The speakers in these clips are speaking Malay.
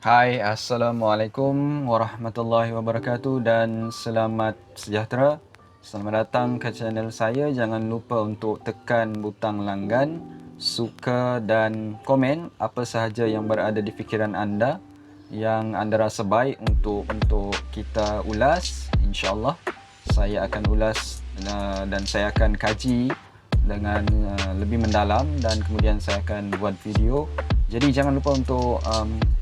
Hai, Assalamualaikum warahmatullahi wabarakatuh dan selamat sejahtera. Selamat datang ke channel saya. Jangan lupa untuk tekan butang langgan, suka dan komen apa sahaja yang berada di fikiran anda yang anda rasa baik untuk kita ulas. InsyaAllah saya akan ulas dan saya akan kaji dengan lebih mendalam dan kemudian saya akan buat video. Jadi jangan lupa untuk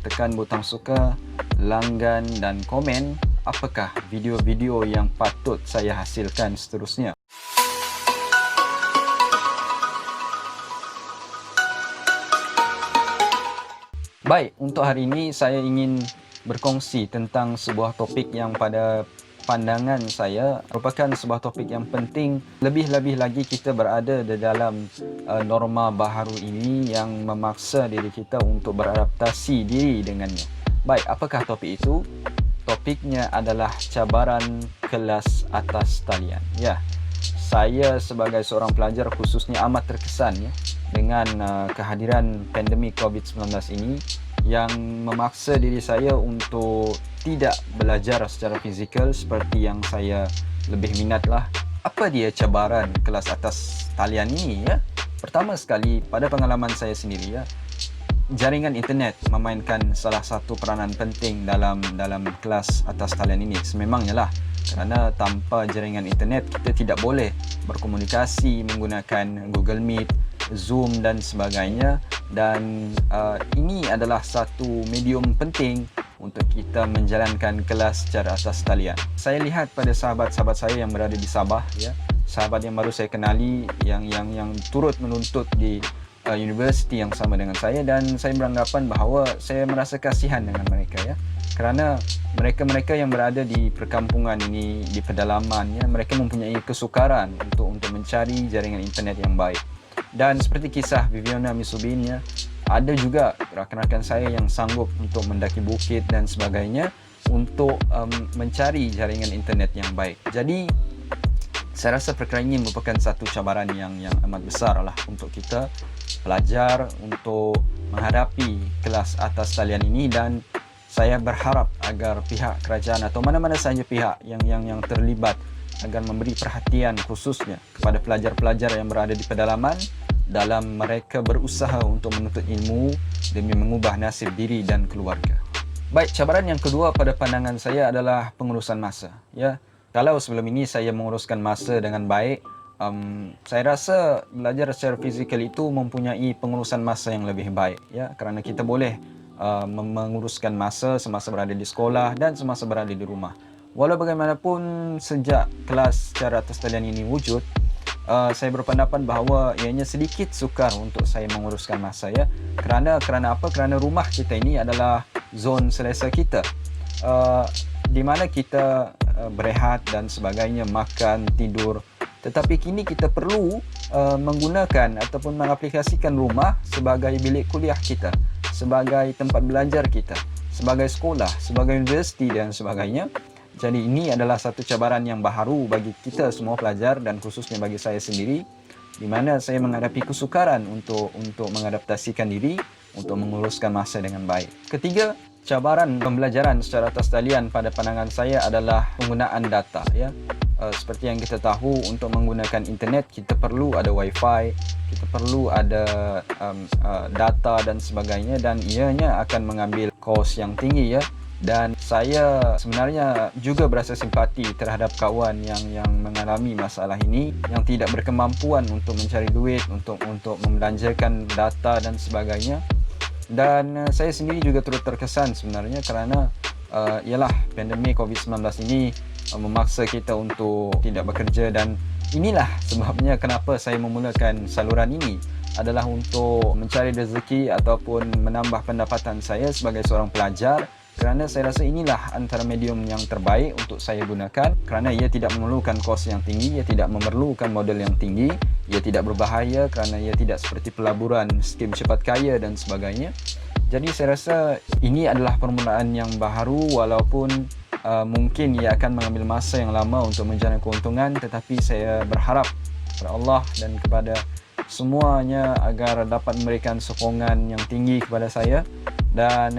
tekan butang suka, langgan dan komen apakah video-video yang patut saya hasilkan seterusnya. Baik, untuk hari ini saya ingin berkongsi tentang sebuah topik yang pada pandangan saya merupakan sebuah topik yang penting. Lebih-lebih lagi kita berada di dalam norma baharu ini yang memaksa diri kita untuk beradaptasi diri dengannya. Baik, apakah topik itu? Topiknya adalah cabaran kelas atas talian. Ya, saya sebagai seorang pelajar khususnya amat terkesan ya dengan kehadiran pandemik COVID-19 ini yang memaksa diri saya untuk tidak belajar secara fizikal seperti yang saya lebih minatlah. Apa dia cabaran kelas atas talian ini ya? Pertama sekali, pada pengalaman saya sendiri ya, jaringan internet memainkan salah satu peranan penting dalam kelas atas talian ini. Sememangnya lah, kerana tanpa jaringan internet kita tidak boleh berkomunikasi menggunakan Google Meet, Zoom dan sebagainya. Dan ini adalah satu medium penting untuk kita menjalankan kelas secara atas talian. Saya lihat pada sahabat-sahabat saya yang berada di Sabah ya, sahabat yang baru saya kenali yang turut menuntut di universiti yang sama dengan saya, dan saya beranggapan bahawa saya merasa kasihan dengan mereka ya, kerana mereka-mereka yang berada di perkampungan ini, di pedalaman ya, mereka mempunyai kesukaran untuk mencari jaringan internet yang baik. Dan seperti kisah Viviana Misubin ya, ada juga rakan-rakan saya yang sanggup untuk mendaki bukit dan sebagainya untuk mencari jaringan internet yang baik. Jadi saya rasa perkara ini merupakan satu cabaran yang amat besar lah untuk kita pelajar untuk menghadapi kelas atas talian ini. Dan saya berharap agar pihak kerajaan atau mana-mana sahaja pihak yang terlibat agar memberi perhatian khususnya kepada pelajar-pelajar yang berada di pedalaman dalam mereka berusaha untuk menuntut ilmu demi mengubah nasib diri dan keluarga. Baik, cabaran yang kedua pada pandangan saya adalah pengurusan masa ya. Kalau sebelum ini saya menguruskan masa dengan baik, saya rasa belajar secara fizikal itu mempunyai pengurusan masa yang lebih baik ya, kerana kita boleh menguruskan masa semasa berada di sekolah dan semasa berada di rumah. Walau bagaimanapun, sejak kelas secara atas talian ini wujud, saya berpendapat bahawa ianya sedikit sukar untuk saya menguruskan masa ya. Kerana apa? Kerana rumah kita ini adalah zon selesa kita, di mana kita berehat dan sebagainya, makan, tidur. Tetapi kini kita perlu menggunakan ataupun mengaplikasikan rumah sebagai bilik kuliah kita, sebagai tempat belajar kita, sebagai sekolah, sebagai universiti dan sebagainya. Jadi ini adalah satu cabaran yang baharu bagi kita semua pelajar dan khususnya bagi saya sendiri, di mana saya menghadapi kesukaran untuk mengadaptasikan diri untuk menguruskan masa dengan baik. Ketiga, cabaran pembelajaran secara atas talian pada pandangan saya adalah penggunaan data ya. Seperti yang kita tahu, untuk menggunakan internet kita perlu ada wifi, kita perlu ada data dan sebagainya, dan ianya akan mengambil kos yang tinggi ya. Dan saya sebenarnya juga berasa simpati terhadap kawan yang mengalami masalah ini, yang tidak berkemampuan untuk mencari duit untuk membelanjakan data dan sebagainya. Dan saya sendiri juga turut terkesan sebenarnya, kerana ialah pandemik COVID-19 ini memaksa kita untuk tidak bekerja. Dan inilah sebabnya kenapa saya memulakan saluran ini, adalah untuk mencari rezeki ataupun menambah pendapatan saya sebagai seorang pelajar. Kerana saya rasa inilah antara medium yang terbaik untuk saya gunakan, kerana ia tidak memerlukan kos yang tinggi, ia tidak memerlukan modal yang tinggi, ia tidak berbahaya kerana ia tidak seperti pelaburan, skim cepat kaya dan sebagainya. Jadi saya rasa ini adalah permulaan yang baharu, walaupun mungkin ia akan mengambil masa yang lama untuk menjana keuntungan, tetapi saya berharap kepada Allah dan kepada semuanya agar dapat memberikan sokongan yang tinggi kepada saya dan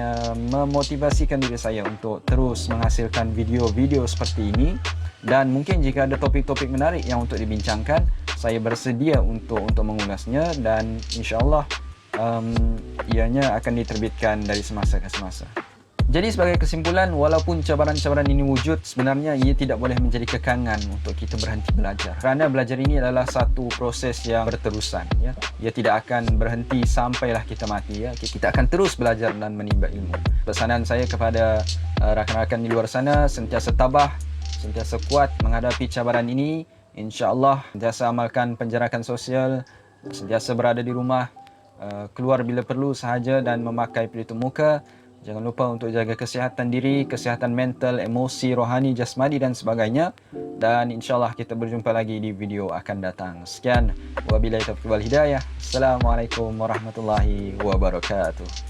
memotivasikan diri saya untuk terus menghasilkan video-video seperti ini. Dan mungkin jika ada topik-topik menarik yang untuk dibincangkan, saya bersedia untuk mengulasnya, dan insya-Allah ianya akan diterbitkan dari semasa ke semasa. Jadi sebagai kesimpulan, walaupun cabaran-cabaran ini wujud, sebenarnya ia tidak boleh menjadi kekangan untuk kita berhenti belajar. Kerana belajar ini adalah satu proses yang berterusan. Ya. Ia tidak akan berhenti sampailah kita mati. Ya. Kita akan terus belajar dan menimba ilmu. Pesanan saya kepada rakan-rakan di luar sana, sentiasa tabah, sentiasa kuat menghadapi cabaran ini. InsyaAllah, sentiasa amalkan penjarakan sosial, sentiasa berada di rumah, keluar bila perlu sahaja dan memakai pelitup muka. Jangan lupa untuk jaga kesihatan diri, kesihatan mental, emosi, rohani, jasmani dan sebagainya. Dan insyaAllah kita berjumpa lagi di video akan datang. Sekian. Wabillahi taufiq wal hidayah. Assalamualaikum warahmatullahi wabarakatuh.